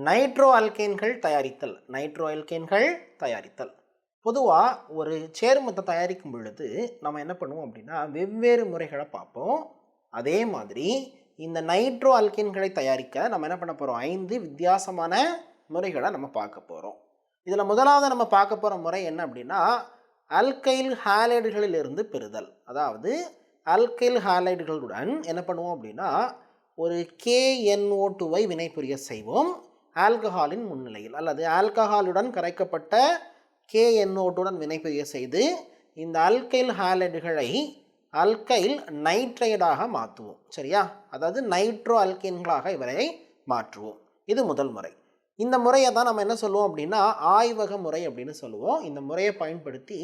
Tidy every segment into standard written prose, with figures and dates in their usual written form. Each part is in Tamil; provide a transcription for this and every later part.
நைட்ரோ அல்கேன்கள் தயாரித்தல். பொதுவாக ஒரு சேர்மத்தை தயாரிக்கும் பொழுது நம்ம என்ன பண்ணுவோம் அப்படின்னா வெவ்வேறு முறைகளை பார்ப்போம். அதே மாதிரி இந்த நைட்ரோ அல்கேன்களை தயாரிக்க நம்ம என்ன பண்ண போகிறோம், 5 வித்தியாசமான முறைகளை நம்ம பார்க்க போகிறோம். இதில் முதலாவது நம்ம பார்க்க போகிற முறை என்ன அப்படின்னா அல்கைல் ஹாலைடுகளிலிருந்து பெறுதல். அதாவது அல்கைல் ஹாலைடுகளுடன் என்ன பண்ணுவோம் அப்படின்னா ஒரு KNO2வை வினைபுரிய செய்வோம் ஆல்கஹாலின் முன்னிலையில், அல்லது ஆல்கஹாலுடன் கரைக்கப்பட்ட KNO2உடன் வினைபுரிய செய்து இந்த அல்கைல் ஹாலைடுகளை அல்கைல் நைட்ரைடாக மாற்றுவோம். சரியா? அதாவது நைட்ரோ அல்கேன்களாக இவரை மாற்றுவோம். இது முதல் முறை. இந்த முறையை தான் நம்ம என்ன சொல்லுவோம் அப்படின்னா ஆய்வக முறை அப்படின்னு சொல்லுவோம். இந்த முறையை பயன்படுத்தி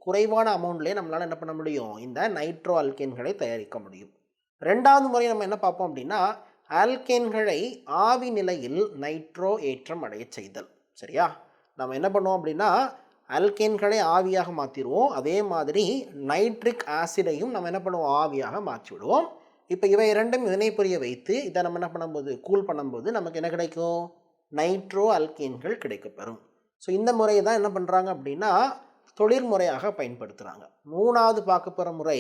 குறைவான அமௌண்ட்லேயே நம்மளால் என்ன பண்ண முடியும், இந்த நைட்ரோ அல்கேன்களை தயாரிக்க முடியும். ரெண்டாவது முறை நம்ம என்ன பார்ப்போம் அப்படின்னா ஆல்கேன்களை ஆவி நிலையில் நைட்ரோ ஏற்றம் அடைய செய்தல். சரியா? நம்ம என்ன பண்ணுவோம் அப்படின்னா ஆல்கேன்களை ஆவியாக மாற்றிடுவோம். அதே மாதிரி நைட்ரிக் ஆசிடையும் நம்ம என்ன பண்ணுவோம், ஆவியாக மாற்றி விடுவோம். இப்போ இவை இரண்டும் வினைபுரிய வைத்து இதை நம்ம என்ன பண்ணும்போது கூல் பண்ணும்போது நமக்கு என்ன கிடைக்கும், நைட்ரோ அல்கேன்கள் கிடைக்கப்பெறும். ஸோ இந்த முறையை தான் என்ன பண்ணுறாங்க அப்படின்னா தொழில்முறையாக பயன்படுத்துகிறாங்க. மூணாவது பார்க்க போகிற முறை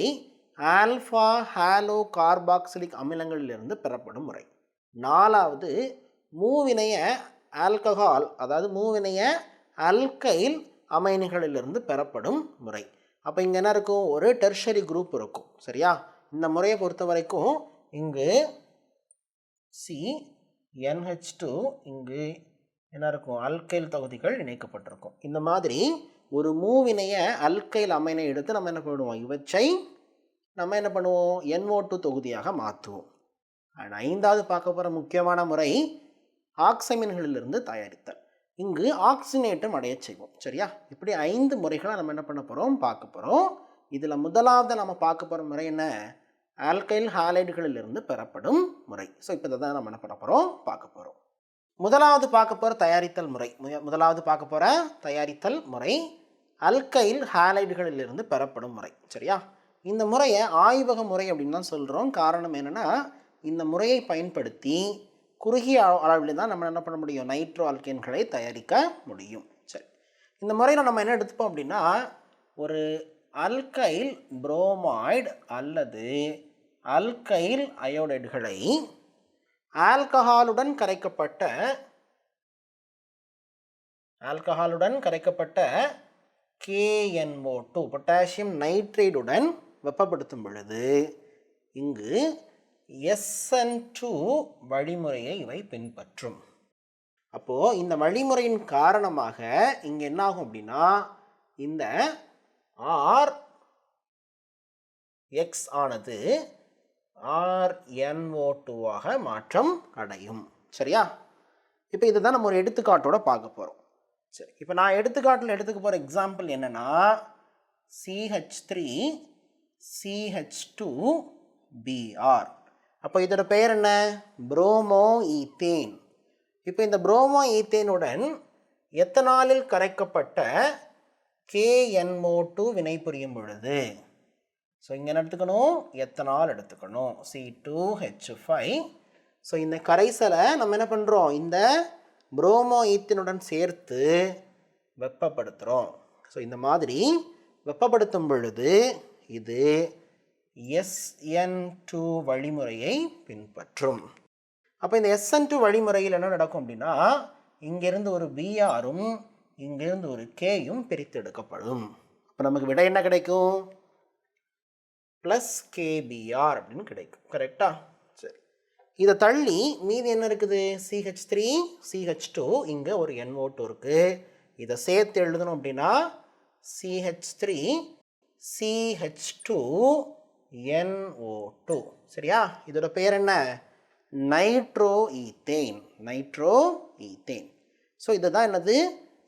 ஆல்ஃபா ஹாலோ கார்பாக்சிலிக் அமிலங்களிலிருந்து பெறப்படும் முறை. நாலாவது மூவினைய ஆல்கஹால், அதாவது மூவினைய அல்கைல் அமைன்களிலிருந்து பெறப்படும் முறை. அப்போ இங்கே என்ன இருக்கும், ஒரு டெர்ஷரி குரூப் இருக்கும். சரியா? இந்த முறையை பொறுத்த வரைக்கும் இங்கு CNH2 இங்கு என்ன இருக்கும், அல்கைல் தொகுதிகள் இணைக்கப்பட்டிருக்கும். இந்த மாதிரி ஒரு மூவினைய அல்கைல் அமைனை எடுத்து நம்ம என்ன பண்ணுவோம், இவற்றை நம்ம என்ன பண்ணுவோம் NO2 தொகுதியாக மாற்றுவோம். அண்ட் ஐந்தாவது பார்க்க போகிற முக்கியமான முறை ஆக்சைமின்களிலிருந்து தயாரித்தல். இங்கு ஆக்சினேட்டம் அடைய செய்வோம். சரியா? இப்படி 5 முறைகளை நம்ம என்ன பண்ண போகிறோம், பார்க்க போகிறோம். இதில் முதலாவது நம்ம பார்க்க போகிற முறை என்ன, ஆல்கைல் ஹாலைடுகளிலிருந்து பெறப்படும் முறை. ஸோ இப்போ இதை தான் நம்ம என்ன பண்ண போகிறோம், பார்க்க போகிறோம். முதலாவது பார்க்க போகிற தயாரித்தல் முறை அல்கைல் ஹாலைடுகளிலிருந்து பெறப்படும் முறை. சரியா? இந்த முறையை ஆய்வக முறை அப்படின்னு தான் சொல்கிறோம். காரணம் என்னென்னா இந்த முறையை பயன்படுத்தி குறுகிய அளவில் தான் நம்ம என்ன பண்ண முடியும், நைட்ரோ அல்கேன்களை தயாரிக்க முடியும். சரி, இந்த முறையில் நம்ம என்ன எடுத்துப்போம் அப்படின்னா ஒரு அல்கைல் புரோமைடு அல்லது அல்கைல் அயோடைடுகளை ஆல்கஹாலுடன் கரைக்கப்பட்ட KNO2 பொட்டாசியம் நைட்ரைடுடன் வெப்பப்படுத்தும் பொழுது இங்கு SN2 வழிமுறையை இவை பின்பற்றும். அப்போது இந்த வழிமுறையின் காரணமாக இங்கே என்ன ஆகும் அப்படின்னா இந்த RX ஆனது RNO2ஆக மாற்றம் அடையும். சரியா? இப்போ இதுதான் நம்ம ஒரு எடுத்துக்காட்டோட பார்க்க போகிறோம். சரி, இப்போ நான் எடுத்துக்காட்டில் எடுத்துக்க போகிற எக்ஸாம்பிள் என்னென்னா CH3CH2Br. அப்போ இதோட பெயர் என்ன, புரோமோ ஈத்தேன். இப்போ இந்த புரோமோ ஈத்தேனுடன் எத்தனாலில் கரைக்கப்பட்ட KNO2 வினைபுரியும் பொழுது, ஸோ இங்கே என்ன எடுத்துக்கணும், எத்தனால் எடுத்துக்கணும், C2H5. ஸோ இந்த கரைசலை நம்ம என்ன பண்ணுறோம், இந்த புரோமோ ஈத்தனுடன் சேர்த்து வெப்பப்படுத்துகிறோம். ஸோ இந்த மாதிரி வெப்பப்படுத்தும் பொழுது இது SN2 வழிமுறையை பின்பற்றும். அப்போ இந்த SN2 வழிமுறையில் என்ன நடக்கும் அப்படின்னா இங்கேருந்து ஒரு Bரும் இங்கேருந்து ஒரு Kயும் பிரித்து எடுக்கப்படும். அப்போ நமக்கு விடை என்ன கிடைக்கும், +KBr அப்படின்னு கிடைக்கும். கரெக்டா? சரி, இதை தள்ளி மீதி என்ன இருக்குது, CH3CH2, இங்கே ஒரு NO2 இருக்குது. இதை சேர்த்து எழுதணும் அப்படின்னா CH3CH2NO2. சரியா? இதோட பேர் என்ன, நைட்ரோ ஈத்தேன். ஸோ இதுதான் என்னது,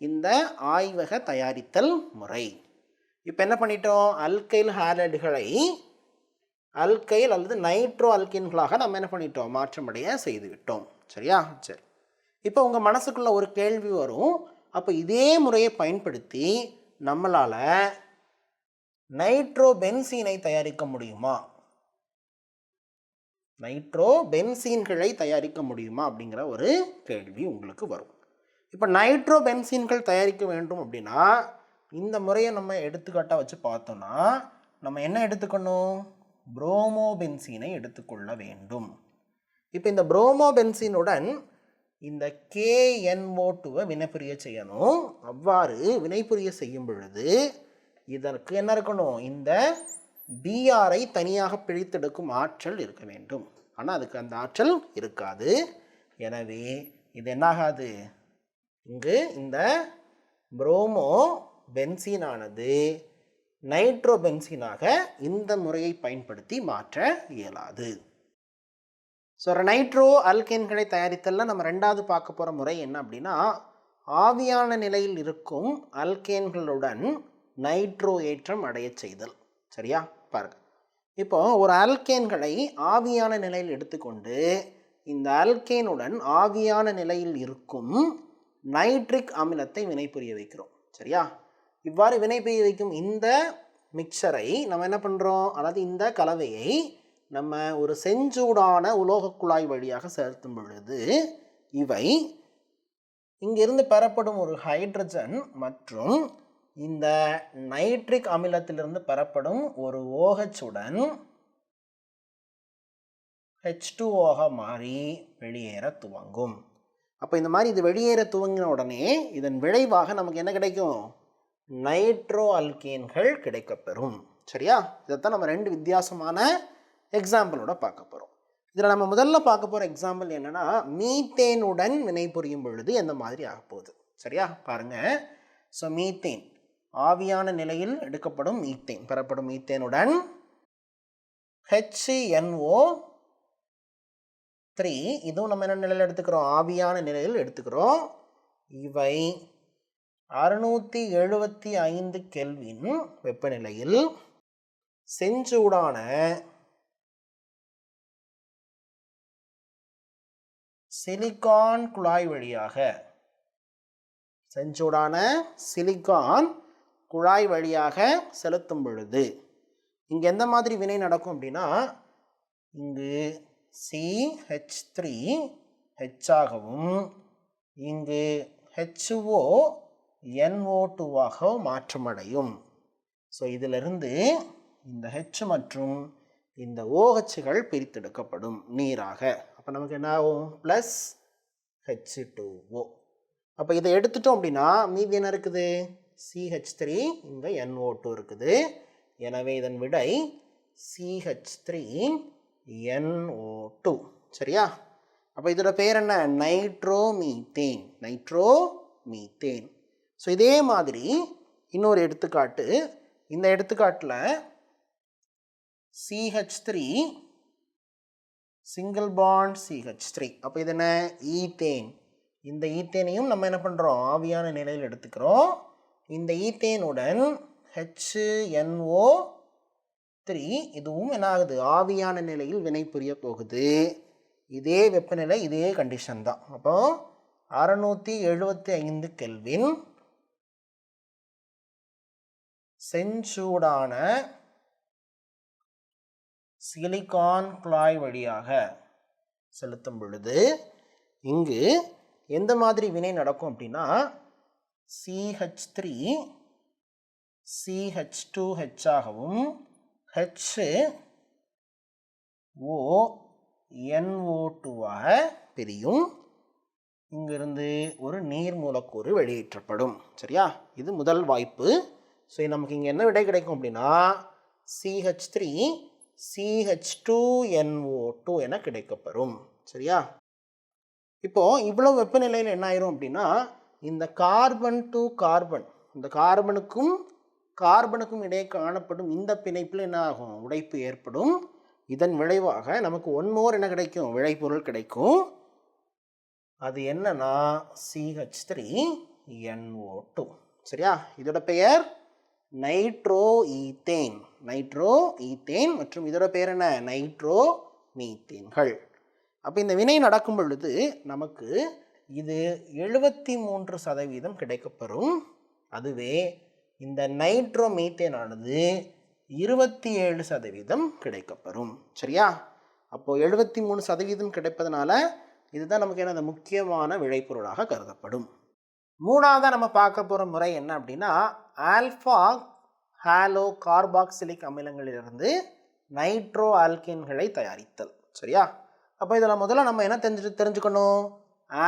இந்த ஆய்வக தயாரித்தல் முறை. இப்போ என்ன பண்ணிட்டோம், அல்கைல் ஹாலைடுகளை அல்கைல் அல்லது நைட்ரோ அல்கீன்களாக நம்ம என்ன பண்ணிட்டோம், மாற்றமடைய செய்துவிட்டோம். சரியா? சரி, இப்போ உங்கள் மனசுக்குள்ள ஒரு கேள்வி வரும், அப்போ இதே முறையை பயன்படுத்தி நம்மளால் நைட்ரோ பென்சீனை தயாரிக்க முடியுமா நைட்ரோ பென்சீன்களை தயாரிக்க முடியுமா அப்படிங்கிற ஒரு கேள்வி உங்களுக்கு வரும். இப்போ நைட்ரோ பென்சீன்கள் தயாரிக்க வேண்டும் அப்படின்னா இந்த முறையை நம்ம எடுத்துக்காட்டாக வச்சு பார்த்தோம்னா நம்ம என்ன எடுத்துக்கணும்? புரோமோ பென்சீனை எடுத்துக்கொள்ள வேண்டும். இப்போ இந்த புரோமோ பென்சீனுடன் இந்த KNO2 வினைபுரிய செய்யணும். அவ்வாறு வினைபுரிய செய்யும் பொழுது இதற்கு என்ன இருக்கணும்? இந்த Br தனியாக பிரித்தெடுக்கும் ஆற்றல் இருக்க வேண்டும். ஆனால் அதுக்கு அந்த ஆற்றல் இருக்காது. எனவே இது என்னாகாது? இங்கு இந்த புரோமோ பென்சீனானது நைட்ரோ பென்சீனாக இந்த முறையை பயன்படுத்தி மாற்ற இயலாது. ஸோ நைட்ரோ அல்கேன்களை தயாரித்தல்ல நம்ம ரெண்டாவது பார்க்க போகிற முறை என்ன அப்படின்னா, ஆவியான நிலையில் இருக்கும் அல்கேன்களுடன் நைட்ரோ ஏற்றம் அடைய செய்தல். சரியா? பாருங்க. இப்போ ஒரு அல்கேன்களை ஆவியான நிலையில் எடுத்துக்கொண்டு இந்த அல்கேனுடன் ஆவியான நிலையில் இருக்கும் நைட்ரிக் அமிலத்தை வினைபுரிய வைக்கிறோம். சரியா? இவ்வாறு வினைபுரிய வைக்கும் இந்த மிக்சரை நம்ம என்ன பண்ணுறோம்? அதாவது இந்த கலவையை நம்ம ஒரு செஞ்சூடான உலோக குழாய் வழியாக செலுத்தும் பொழுது இவை இங்கிருந்து பெறப்படும் ஒரு ஹைட்ரஜன் மற்றும் இந்த நைட்ரிக் அமிலத்திலிருந்து பெறப்படும் ஒரு OH உடன் H2O மாறி வெளியேற துவங்கும். அப்போ இந்த மாதிரி இது வெளியேற துவங்கின உடனே இதன் விளைவாக நமக்கு என்ன கிடைக்கும்? நைட்ரோ அல்கேன்கள் கிடைக்கப்பெறும். சரியா? இதைத்தான் நம்ம ரெண்டு வித்தியாசமான எக்ஸாம்பிளோட பார்க்க போகிறோம். இதில் நம்ம முதல்ல பார்க்க போகிற எக்ஸாம்பிள் என்னென்னா, மீத்தேனுடன் வினை புரியும் பொழுது எந்த மாதிரி ஆக போகுது. சரியா? பாருங்கள். ஸோ மீத்தேன் ஆவியான நிலையில் எடுக்கப்படும் மீத்தேன் பெறப்படும் மீத்தேனுடன் HNO3 இதுவும் நம்ம என்ன நிலையில் எடுத்துக்கிறோம்? ஆவியான நிலையில் எடுத்துக்கிறோம். இவை 675 கெல்வின் வெப்பநிலையில் செஞ்சூடான சிலிக்கான் குழாய் வழியாக செலுத்தும் பொழுது இங்கே எந்த மாதிரி வினை நடக்கும் அப்படின்னா, இங்கு CH3 H ஆகவும் இங்கு HO NO2 மாற்றமடையும். ஸோ இதிலிருந்து இந்த H மற்றும் இந்த OHகள் பிரித்தெடுக்கப்படும் நீராக. அப்போ நமக்கு என்ன ஆகும்? Plus H2O. அப்போ இதை எடுத்துட்டோம் அப்படின்னா மீதி என்ன இருக்குது? CH3 இங்கே NO2 இருக்குது. எனவே இதன் விடை CH3NO2. சரியா? அப்போ இதோட பேர் என்ன? நைட்ரோமீத்தேன். ஸோ இதே மாதிரி இன்னொரு எடுத்துக்காட்டு. இந்த எடுத்துக்காட்டில் CH3 சிங்கிள் பாண்ட் CH3. அப்போ இது என்ன? ஈத்தேன். இந்த ஈத்தேனையும் நம்ம என்ன பண்ணுறோம்? ஆவியான நிலையில் எடுத்துக்கிறோம். இந்த ஈத்தேனுடன் HNO3 இதுவும் என்ன ஆகுது? ஆவியான நிலையில் வினை புரிய போகுது. இதே வெப்பநிலை, இதே கண்டிஷன் தான். அப்போ 675 கெல்வின் செஞ்சூடான சிலிக்கான் குழாய் வழியாக செலுத்தும் பொழுது இங்கு எந்த மாதிரி வினை நடக்கும் அப்படின்னா, CH3 CH2H ஆகவும் HO NO2 பிரியும். இங்கிருந்து ஒரு நீர் மூலக்கூறு வெளியேற்றப்படும். சரியா? இது முதல் வாய்ப்பு. ஸோ நமக்கு இங்கே என்ன விடை கிடைக்கும் அப்படின்னா CH3 CH2NO2 என கிடைக்கப்பெறும். சரியா? இப்போ இவ்வளவு வெப்பநிலையில் என்ன ஆயிரும் அப்படின்னா, இந்த கார்பன் டு கார்பன், இந்த கார்பனுக்கும் இடையே காணப்படும் இந்த பிணைப்பில் என்ன ஆகும்? உடைப்பு ஏற்படும். இதன் விளைவாக நமக்கு ஒன் மோர் என்ன கிடைக்கும்? விளைபொருள் கிடைக்கும். அது என்னன்னா CH3NO2. சரியா? இதோட பெயர் நைட்ரோ ஈத்தேன் மற்றும் இதோட பேர் என்ன? நைட்ரோ மீத்தேன்கள். அப்போ இந்த வினை நடக்கும் பொழுது நமக்கு இது 73% கிடைக்கப்பெறும். அதுவே இந்த நைட்ரோ மீத்தேனானது 27% கிடைக்கப்பெறும். சரியா? அப்போது 73% கிடைப்பதனால இதுதான் நமக்கு என்ன முக்கியமான விளைபொருளாக கருதப்படும். மூணாவதாக நம்ம பார்க்க போகிற முறை என்ன அப்படின்னா ஆல்ஃபா ஹாலோ கார்பாக்சிலிக் அமிலங்களிலிருந்து நைட்ரோ ஆல்கேன்களை தயாரித்தல். சரியா? அப்போ இதில் முதல்ல நம்ம என்ன தெரிஞ்சுக்கணும்,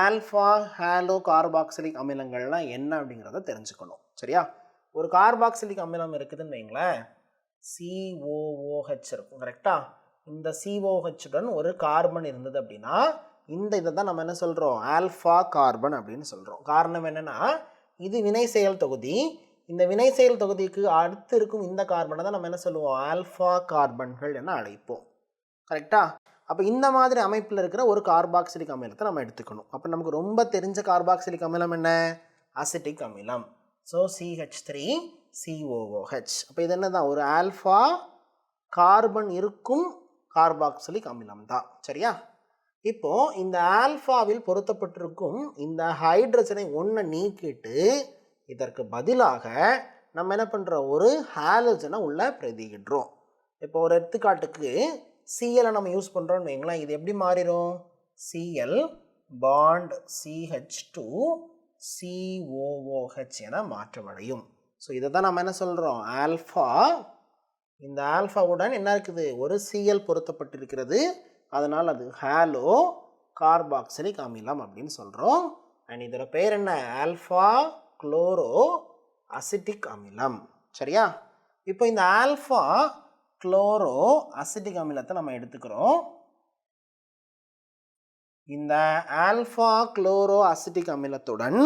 ஆல்ஃபா ஹாலோ கார்பாக்சிலிக் அமிலங்கள்லாம் என்ன அப்படிங்கிறத தெரிஞ்சுக்கணும். சரியா? ஒரு கார்பாக்சிலிக் அமிலம் இருக்குதுன்னு வைங்களேன், COOH இருக்கும். கரெக்டா? இந்த COH உடன் ஒரு கார்பன் இருந்தது அப்படின்னா இந்த இதை தான் நம்ம என்ன சொல்கிறோம், ஆல்ஃபா கார்பன் அப்படின்னு சொல்கிறோம். காரணம் என்னென்னா இது வினை செயல் தொகுதி. இந்த வினை செயல் தொகுதிக்கு அடுத்து இருக்கும் இந்த கார்பனை தான் நம்ம என்ன சொல்லுவோம், ஆல்ஃபா கார்பன்கள் என அழைப்போம். கரெக்டா? அப்போ இந்த மாதிரி அமைப்பில் இருக்கிற ஒரு கார்பாக்சிலிக் அமிலத்தை நம்ம எடுத்துக்கணும். அப்போ நமக்கு ரொம்ப தெரிஞ்ச கார்பாக்சிலிக் அமிலம் என்ன, அசிட்டிக் அமிலம். So CH3COOH. அப்போ இது என்ன தான், ஒரு ஆல்ஃபா கார்பன் இருக்கும் கார்பாக்சிலிக் அமிலம் தான். சரியா? இப்போ இந்த ஆல்ஃபாவில் பொருத்தப்பட்டிருக்கும் இந்த ஹைட்ரஜனை ஒன்றை நீக்கிட்டு இதற்கு பதிலாக நம்ம என்ன பண்ணுறோம், ஒரு ஹாலோஜனை உள்ளே பிரதியிடுறோம். இப்போ ஒரு எடுத்துக்காட்டுக்கு Cl நம்ம யூஸ் பண்ணுறோம்னு வைங்களேன், இது எப்படி மாறிடும், Cl பாண்ட் CH2COOH என மாற்றமடையும். ஸோ இதை தான் நம்ம என்ன சொல்கிறோம், ஆல்ஃபா. இந்த ஆல்ஃபாவுடன் என்ன இருக்குது, ஒரு Cl பொருத்தப்பட்டிருக்கிறது. அதனால் அது ஹாலோ கார்பாக்சிலிக் அமிலம் அப்படின்னு சொல்கிறோம். அண்ட் இதோட பேர் என்ன, ஆல்ஃபா குளோரோ அசிட்டிக் அமிலம். சரியா? இப்போ இந்த ஆல்ஃபா குளோரோ அசிட்டிக் அமிலத்தை நம்ம எடுத்துக்கிறோம். இந்த ஆல்ஃபா குளோரோ அசிட்டிக் அமிலத்துடன்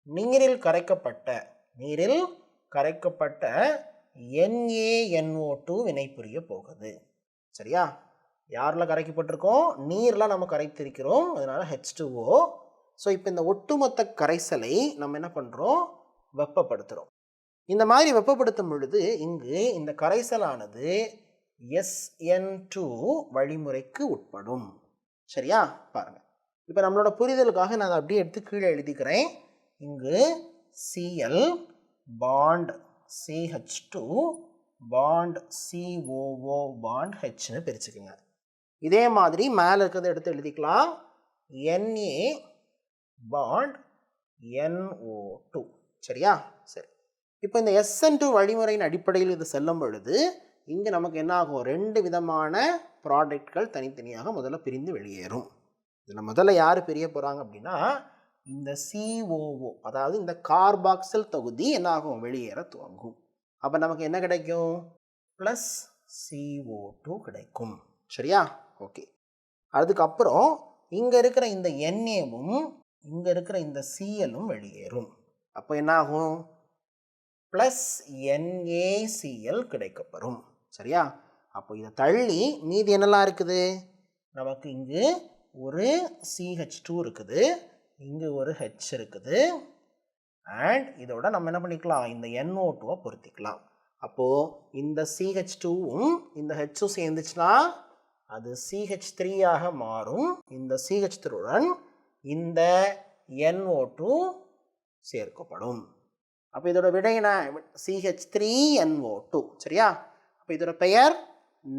நீரில் கரைக்கப்பட்ட NaNO2 வினை புரிய போகுது. சரியா? யாரில் கரைக்கப்பட்டிருக்கோம், நீரில் நம்ம கரைத்திருக்கிறோம். அதனால் H2O. ஸோ இப்போ இந்த ஒட்டுமொத்த கரைசலை நம்ம என்ன பண்ணுறோம், வெப்பப்படுத்துகிறோம். இந்த மாதிரி வெப்பப்படுத்தும் பொழுது இங்கு இந்த கரைசலானது SN2 வழிமுறைக்கு உட்படும். சரியா? பாருங்கள், இப்போ நம்மளோட புரிதலுக்காக நான் அப்படியே எடுத்து கீழே எழுதிக்கிறேன். இங்கு Cl bond CH2 bond COO bond Hன்னு பிரிச்சுக்குங்க. இதே மாதிரி மேலே இருக்கிறத எடுத்து எழுதிக்கலாம், Na பாண்ட் NO2. சரியா? சரி, இப்போ இந்த SN2 வழிமுறையின் அடிப்படையில் இது செல்லும் பொழுது இங்கே நமக்கு என்ன ஆகும், ரெண்டு விதமான ப்ராடக்ட்கள் தனித்தனியாக முதல்ல பிரிந்து வெளியேறும். இதில் முதல்ல யார் பிரிய போகிறாங்க அப்படின்னா இந்த COO, அதாவது இந்த கார்பாக்சில் தொகுதி என்ன ஆகும், வெளியேற துவங்கும். அப்போ நமக்கு என்ன கிடைக்கும், ப்ளஸ் CO2 கிடைக்கும். சரியா? ஓகே. அதுக்கப்புறம் இங்கே இருக்கிற இந்த NAவும் இங்கே இருக்கிற இந்த Clவும் வெளியேறும். அப்போ என்ன ஆகும், ப்ளஸ் NaCl கிடைக்கப்பெறும். சரியா? அப்போ இதை தள்ளி மீதி என்னெல்லாம் இருக்குது, நமக்கு இங்கு ஒரு CH2 இருக்குது, இங்கு ஒரு H இருக்குது. அண்ட் இதோட நம்ம என்ன பண்ணிக்கலாம், இந்த NO2 பொருத்திக்கலாம். அப்போது இந்த CH2வும் இந்த Hம் சேர்ந்துச்சுன்னா அது CH3 ஆக மாறும். இந்த CH3உடன் இந்த NO2 சேர்க்கப்படும். அப்போ இதோட விடை என்ன, CH3NO2. சரியா? அப்போ இதோட பெயர்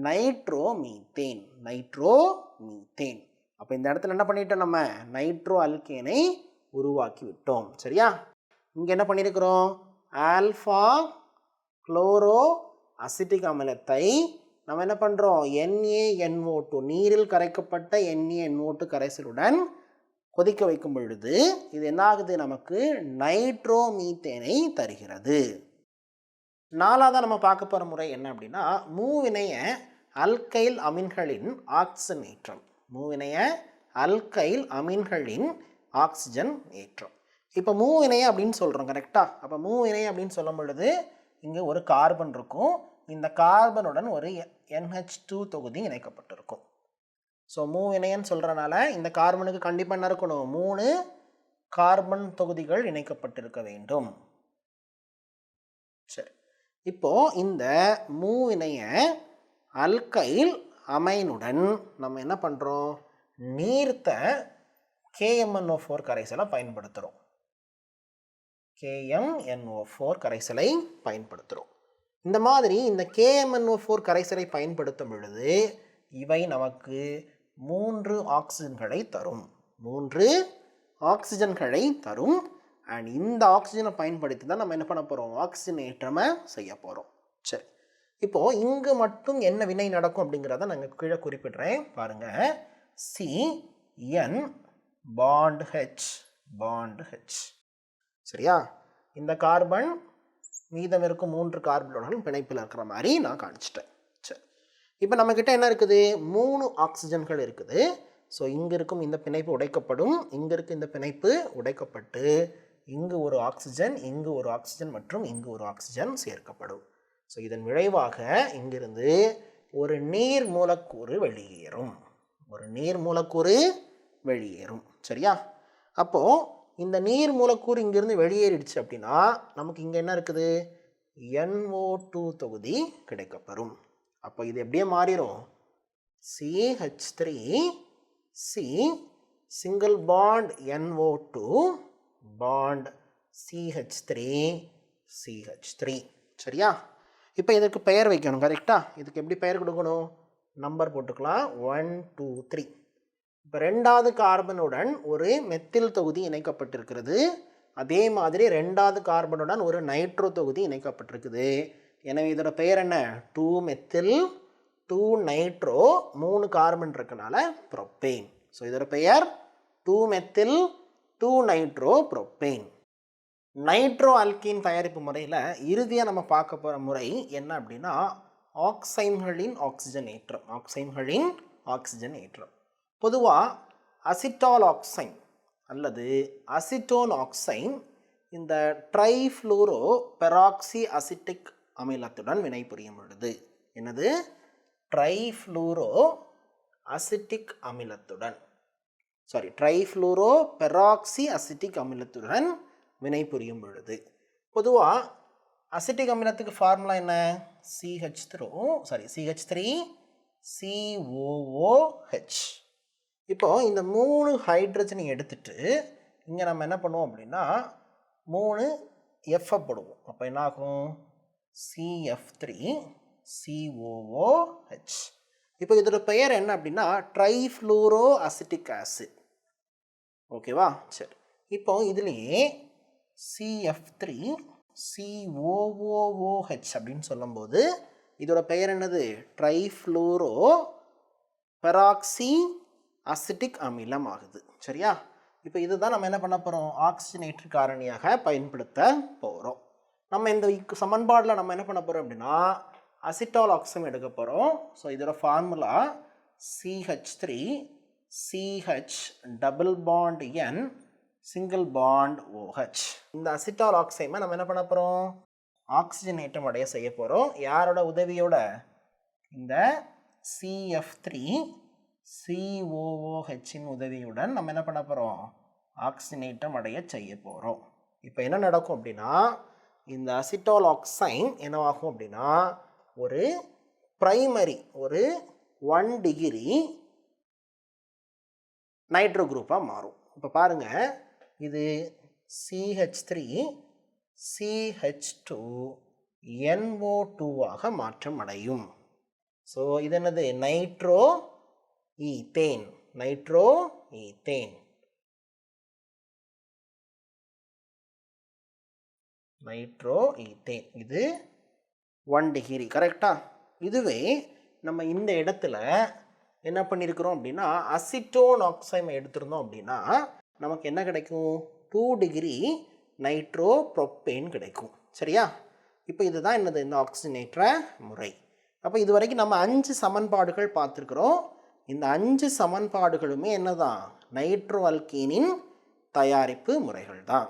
நைட்ரோமீத்தேன். அப்போ இந்த இடத்துல என்ன பண்ணிட்டோம், நம்ம நைட்ரோ அல்கேனை உருவாக்கி விட்டோம். சரியா? இங்கே என்ன பண்ணியிருக்கிறோம், ஆல்ஃபா குளோரோ அசிட்டிக் அமிலத்தை நம்ம என்ன பண்ணுறோம், NaNO2 நீரில் கரைக்கப்பட்ட NaNO2 கரைசலுடன் கொதிக்க வைக்கும் பொழுது இது என்ன ஆகுது, நமக்கு நைட்ரோமீத்தேனை தருகிறது. நாலாவதாக நம்ம பார்க்க போகிற முறை என்ன அப்படின்னா மூவினைய அல்கைல் அமீன்களின் ஆக்சிஜனேற்றம். ஆக்சிஜன் ஏற்றம். இப்போ மூவினைய அப்படின்னு சொல்கிறோம். கரெக்டாக? அப்போ மூவினை அப்படின்னு சொல்லும் பொழுது இங்கே ஒரு கார்பன் இருக்கும். இந்த கார்பனுடன் ஒரு NH2 தொகுதி இணைக்கப்பட்டிருக்கும். ஸோ மூவினைன்னு சொல்கிறனால இந்த கார்பனுக்கு கண்டிப்பாக என்ன இருக்கணும், 3 கார்பன் தொகுதிகள் இணைக்கப்பட்டிருக்க வேண்டும். சரி, இப்போது இந்த மூவினைய அல்கைல் அமைனுடன் நம்ம என்ன பண்ணுறோம், நீர்த்த KMNO4 கரைசலை பயன்படுத்துகிறோம். KMNO4 கரைசலை பயன்படுத்துகிறோம். இந்த மாதிரி இந்த KMNO4 கரைசலை பயன்படுத்தும் பொழுது இவை நமக்கு 3 ஆக்சிஜன்களை தரும். 3 ஆக்சிஜன்களை தரும். அண்ட் இந்த ஆக்சிஜனை பயன்படுத்தி தான் நம்ம என்ன பண்ண போகிறோம், ஆக்சிஜனேற்றமை செய்ய போகிறோம். சரி, இப்போது இங்கு மட்டும் என்ன வினை நடக்கும் அப்படிங்கிறத நாங்கள் கீழே குறிப்பிடுறேன் பாருங்கள். CN bond H. சரியா, இந்த கார்பன் மீதம் இருக்கும் 3 கார்பன்களும் பிணைப்பில் இருக்கிற மாதிரி நான் காணிச்சிட்டேன். சரி, இப்போ நம்மக்கிட்ட என்ன இருக்குது, 3 ஆக்சிஜன்கள் இருக்குது. ஸோ இங்கே இருக்கும் இந்த பிணைப்பு உடைக்கப்படும், இங்கே இருக்க இந்த பிணைப்பு உடைக்கப்பட்டு இங்கு ஒரு ஆக்சிஜன், இங்கு ஒரு ஆக்சிஜன் மற்றும் இங்கு ஒரு ஆக்சிஜன் சேர்க்கப்படும். ஸோ இதன் விளைவாக இங்கிருந்து ஒரு நீர் மூலக்கூறு வெளியேறும். சரியா, அப்போது இந்த நீர் மூலக்கூறு இங்கிருந்து வெளியேறிடுச்சு அப்படின்னா நமக்கு இங்கே என்ன இருக்குது, NO2 தொகுதி கிடைக்கப்பெறும். அப்போ இது எப்படியே மாறிடும், CH3C single bond NO2 bond CH3. சரியா, இப்போ இதற்கு பெயர் வைக்கணும். கரெக்டாக, இதுக்கு எப்படி பெயர் கொடுக்கணும், நம்பர் போட்டுக்கலாம், 1 2 3. இப்போ 2வது கார்பனுடன் ஒரு மெத்தில் தொகுதி இணைக்கப்பட்டிருக்கிறது. அதே மாதிரி 2வது கார்பனுடன் ஒரு நைட்ரோ தொகுதி இணைக்கப்பட்டிருக்குது. எனவே இதோட பெயர் என்ன, 2 மெத்தில் 2 நைட்ரோ, 3 கார்பன் இருக்கனால ப்ரோப்பேன். ஸோ இதோட பெயர் 2 methyl 2 nitro propane. Nitro alkene தயாரிப்பு முறையில் இறுதியாக நம்ம பார்க்க போகிற முறை என்ன அப்படின்னா, ஆக்சைன்களின் ஆக்சிஜனேற்றம். பொதுவாக அசிட்டால் ஆக்சைன் அல்லது அசிட்டோன் ஆக்சைன் இந்த ட்ரைஃப்ளூரோ பெராக்சி அசிட்டிக் அமிலத்துடன் வினைபுரியும் பொழுது, என்னது, ட்ரைஃப்ளூரோ பெராக்சி அசிட்டிக் அமிலத்துடன் வினைபுரியும் பொழுது பொதுவாக அசிட்டிக் அமிலத்துக்கு ஃபார்முலா என்ன, CH3COOH. இப்போ இந்த 3 ஹைட்ரஜனை எடுத்துட்டு இங்கே நம்ம என்ன பண்ணுவோம் அப்படின்னா 3 F போடுவோம். அப்போ என்ன ஆகும், CF3COOH. இப்போ இதோட பெயர் என்ன அப்படின்னா ட்ரைஃப்ளூரோ அசிட்டிக் ஆசிட். ஓகேவா, சரி. இப்போ இதுலேயே CF3COOH அப்படின்னு சொல்லும்போது இதோட பெயர் என்னது, ட்ரைஃப்ளூரோ பெராக்சி அசிட்டிக் அமிலம் ஆகுது. சரியா, இப்போ இதுதான் நம்ம என்ன பண்ண போகிறோம், ஆக்சிஜனேற்ற காரணியாக பயன்படுத்த போகிறோம். நம்ம இந்த சமன்பாடில் நம்ம என்ன பண்ண போகிறோம் அப்படின்னா அசிட்டால் ஆக்சைன் எடுக்க போகிறோம். ஸோ இதோட formula CH3CH double bond N single bond OH. இந்த அசிட்டால் ஆக்சைமை நம்ம என்ன பண்ண போகிறோம், ஆக்சிஜனேற்றம் அடைய செய்ய போகிறோம். யாரோட உதவியோட, இந்த CF3COOHின் உதவியுடன் நம்ம என்ன பண்ண போகிறோம், ஆக்சிஜனேற்றம் அடைய செய்ய போகிறோம். இப்போ என்ன நடக்கும் அப்படின்னா இந்த அசிட்டால் ஆக்சைன் என்னவாகும் அப்படின்னா ஒரு பிரைமரி, ஒரு 1 டிகிரி நைட்ரோ குரூப்பாக மாறும். இப்போ பாருங்கள், இது CH3CH2NO2 மாற்றம் அடையும். ஸோ இது என்னது, நைட்ரோ ஈத்தேன். இது 1 டிகிரி. கரெக்டாக. இதுவே நம்ம இந்த இடத்துல என்ன பண்ணியிருக்கிறோம் அப்படின்னா அசிட்டோன் ஆக்சைமை எடுத்திருந்தோம் அப்படின்னா நமக்கு என்ன கிடைக்கும், 2 டிகிரி நைட்ரோ ப்ரோப்பேன் கிடைக்கும். சரியா, இப்போ இதுதான் என்னது, இந்த ஆக்சிஜனேற்ற முறை. அப்போ இது வரைக்கும் நம்ம 5 சமன்பாடுகள் பார்த்துருக்குறோம். இந்த 5 சமன்பாடுகளுமே என்னதான், நைட்ரோ அல்கீனின் தயாரிப்பு முறைகள் தான்.